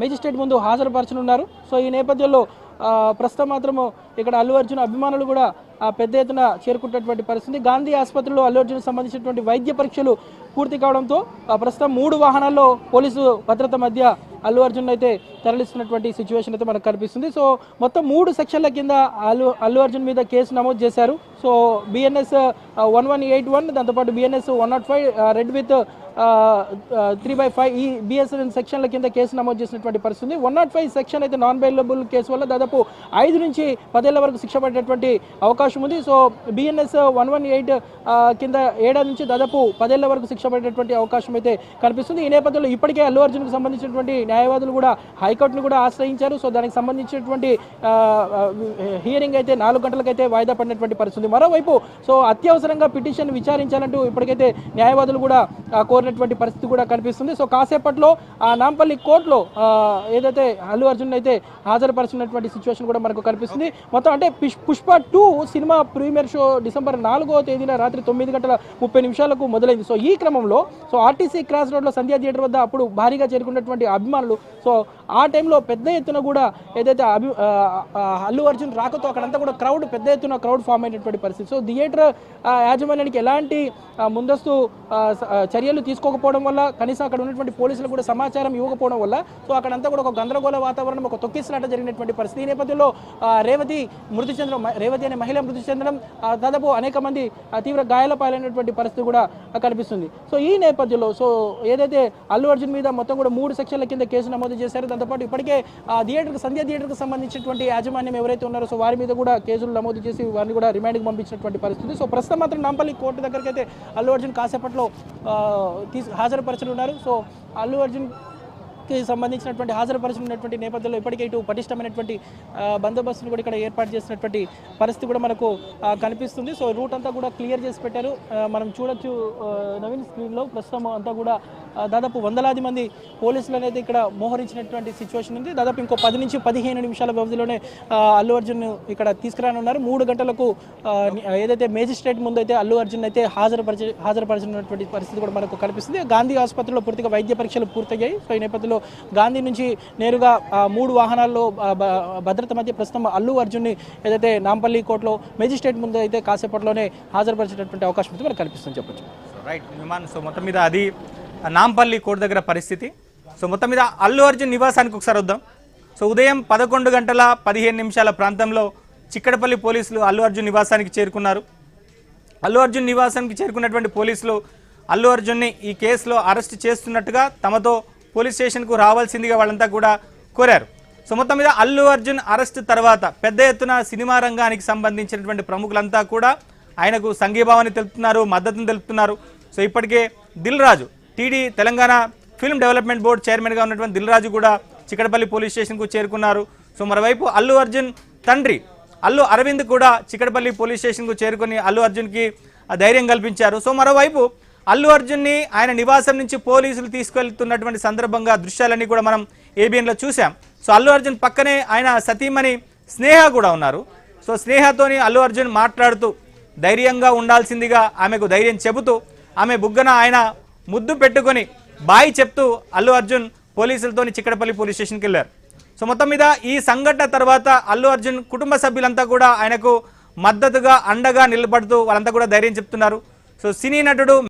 Magistrate ముందు హాజరుపరచనున్నారు. So ఈ నేపథ్యంలో ప్రస్తుతం మాత్రము ఇక్కడ అల్లు అర్జున్ అభిమానులు కూడా పెద్ద ఎత్తున చేరుకున్నటువంటి పరిస్థితి. గాంధీ ఆసుపత్రిలో అల్లు అర్జున్ సంబంధించినటువంటి వైద్య పరీక్షలు పూర్తి కావడంతో ప్రస్తుతం 3 వాహనాల్లో పోలీసు భద్రత మధ్య అల్లు అర్జున్ అయితే తరలిస్తున్నటువంటి సిచ్యువేషన్ అయితే మనకు కనిపిస్తుంది. సో మొత్తం 3 సెక్షన్ల కింద అల్లు అర్జున్ మీద కేసు నమోదు చేశారు. సో BNS 1181, దాంతోపాటు BNS 105 రెడ్ విత్ 3/5 ఈ BSN సెక్షన్ల కింద కేసు నమోదు చేసినటువంటి పరిస్థితి. 105 సెక్షన్ అయితే నాన్ బెయిలబుల్ కేసు వల్ల దాదాపు 5 నుంచి 10 ఏళ్ల వరకు శిక్ష పడేటువంటి అవకాశం ఉంది. సో BNS 118 కింద 7 నుంచి దాదాపు 10 ఏళ్ల వరకు శిక్ష పడేటువంటి అవకాశం అయితే కనిపిస్తుంది. ఈ నేపథ్యంలో ఇప్పటికే అల్లు అర్జున్కు సంబంధించినటువంటి న్యాయవాదులు కూడా హైకోర్టును కూడా ఆశ్రయించారు. సో దానికి సంబంధించినటువంటి హియరింగ్ అయితే 4 గంటలకైతే వాయిదా పడినటువంటి పరిస్థితి. మరోవైపు సో అత్యవసరంగా పిటిషన్ విచారించాలంటూ ఇప్పటికైతే న్యాయవాదులు కూడా కోరినటువంటి పరిస్థితి కూడా కనిపిస్తుంది. సో కాసేపట్లో నాంపల్లి కోర్టులో ఏదైతే అల్లు అర్జున్ అయితే హాజరుపరిచినటువంటి సిచ్యువేషన్ కూడా మనకు కనిపిస్తుంది. మొత్తం అంటే Pushpa 2 cinema premiere show December 4వ తేదీన రాత్రి 9:30 మొదలైంది. సో ఈ క్రమంలో సో RTC క్రాస్ రోడ్లో సంధ్యా థియేటర్ వద్ద అప్పుడు భారీగా చేరుకున్నటువంటి అభిమానులు సో ఆ టైంలో పెద్ద ఎత్తున కూడా ఏదైతే అల్లు అర్జున్ రాకతో అక్కడంతా కూడా పెద్ద ఎత్తున క్రౌడ్ ఫామ్ అయినటువంటి పరిస్థితి. సో థియేటర్ యాజమాన్యానికి ఎలాంటి ముందస్తు చర్యలు తీసుకోకపోవడం వల్ల, కనీసం అక్కడ ఉన్నటువంటి పోలీసులకు కూడా సమాచారం ఇవ్వకపోవడం వల్ల సో అక్కడంతా కూడా ఒక గందరగోళ వాతావరణం, ఒక తొక్కిసలాట జరిగినటువంటి పరిస్థితి. ఈ నేపథ్యంలో రేవతి అనే మహిళ మృతి చెందడం, దాదాపు అనేక మంది తీవ్ర గాయాల పాలైనటువంటి పరిస్థితి కూడా కనిపిస్తుంది. సో ఈ నేపథ్యంలో సో ఏదైతే అల్లు అర్జున్ మీద మొత్తం కూడా 3 సెక్షన్ల కింద కేసు నమోదు చేశారు. దాంతోపాటు ఇప్పటికే సంధ్యా థియేటర్కి సంబంధించినటువంటి యాజమాన్యం ఎవరైతే ఉన్నారో సో వారి మీద కూడా కేసులు నమోదు చేసి వారిని కూడా రిమాండ్కి పంపించినటువంటి పరిస్థితి. సో ప్రస్తుతం మాత్రం నాంపల్లి కోర్టు దగ్గరికి అయితే అల్లు అర్జున్ కాసేపట్లో హాజరుపరచనున్నారు. సో అల్లు అర్జున్కి సంబంధించినటువంటి హాజరుపరచనున్నటువంటి నేపథ్యంలో ఇప్పటికే ఇటు పటిష్టమైనటువంటి బందోబస్తును కూడా ఇక్కడ ఏర్పాటు చేసినటువంటి పరిస్థితి కూడా మనకు కనిపిస్తుంది. సో రూట్ అంతా కూడా క్లియర్ చేసి పెట్టారు. మనం చూడొచ్చు నవీన్ స్క్రీన్లో ప్రస్తుతం అంతా కూడా దాదాపు వందలాది మంది పోలీసులు అనేది ఇక్కడ మోహరించినటువంటి సిచ్యువేషన్ ఉంది. దాదాపు ఇంకో 10 నుంచి 15 నిమిషాల వ్యవధిలోనే అల్లు అర్జున్ ఇక్కడ తీసుకురానున్నారు. 3 గంటలకు ఏదైతే మేజిస్ట్రేట్ ముందు అయితే అల్లు అర్జున్ అయితే హాజరుపరిచినటువంటి పరిస్థితి కూడా మనకు కనిపిస్తుంది. గాంధీ ఆసుపత్రిలో పూర్తిగా వైద్య పరీక్షలు పూర్తయ్యాయి. సో ఈ నేపథ్యంలో గాంధీ నుంచి నేరుగా 3 వాహనాల్లో భద్రత మధ్య ప్రస్తుతం అల్లు అర్జున్ని ఏదైతే నాంపల్లి కోర్టులో మేజిస్ట్రేట్ ముందు అయితే కాసేపట్లోనే హాజరుపరిచినటువంటి అవకాశం అయితే మనకు కనిపిస్తుంది చెప్పొచ్చు. రైట్ విమాన్. సో మొత్తం మీద అది నాంపల్లి కోర్టు దగ్గర పరిస్థితి. సో మొత్తం మీద అల్లు అర్జున్ నివాసానికి ఒకసారి వద్దాం. సో ఉదయం 11:15 ప్రాంతంలో చిక్కడపల్లి పోలీసులు అల్లు అర్జున్ నివాసానికి చేరుకున్నారు. అల్లు అర్జున్ నివాసానికి చేరుకున్నటువంటి పోలీసులు అల్లు అర్జున్ని ఈ కేసులో అరెస్ట్ చేస్తున్నట్టుగా తమతో పోలీస్ స్టేషన్కు రావాల్సిందిగా వాళ్ళంతా కూడా కోరారు. సో మొత్తం మీద అల్లు అర్జున్ అరెస్ట్ తర్వాత పెద్ద ఎత్తున సినిమా రంగానికి సంబంధించినటువంటి ప్రముఖులంతా కూడా ఆయనకు సంఘీభావాన్ని తెలుపుతున్నారు, మద్దతును తెలుపుతున్నారు. సో ఇప్పటికే Dil Raju Telangana film development board చైర్మన్గా ఉన్నటువంటి దిల్ రాజు కూడా చిక్కడపల్లి పోలీస్ స్టేషన్కు చేరుకున్నారు. సో మరోవైపు అల్లు అర్జున్ తండ్రి అల్లు అరవింద్ కూడా చిక్కడపల్లి పోలీస్ స్టేషన్కు చేరుకొని అల్లు అర్జున్కి ధైర్యం కల్పించారు. సో మరోవైపు అల్లు అర్జున్ని ఆయన నివాసం నుంచి పోలీసులు తీసుకెళ్తున్నటువంటి సందర్భంగా దృశ్యాలన్నీ కూడా మనం ABNలో చూసాం. సో అల్లు అర్జున్ పక్కనే ఆయన సతీమణి స్నేహ కూడా ఉన్నారు. సో స్నేహతోని అల్లు అర్జున్ మాట్లాడుతూ ధైర్యంగా ఉండాల్సిందిగా ఆమెకు ధైర్యం చెబుతూ ఆమె బుగ్గన ఆయన ముద్దు పెట్టుకొని బాయ్ చెప్తూ అల్లు అర్జున్ పోలీసులతోని చిక్కడపల్లి పోలీస్ స్టేషన్కి వెళ్ళారు. సో మొత్తం మీద ఈ సంఘటన తర్వాత అల్లు అర్జున్ కుటుంబ సభ్యులంతా కూడా ఆయనకు మద్దతుగా అండగా నిలబడుతూ వాళ్ళంతా కూడా ధైర్యం చెప్తున్నారు. సో సినీ నటుడు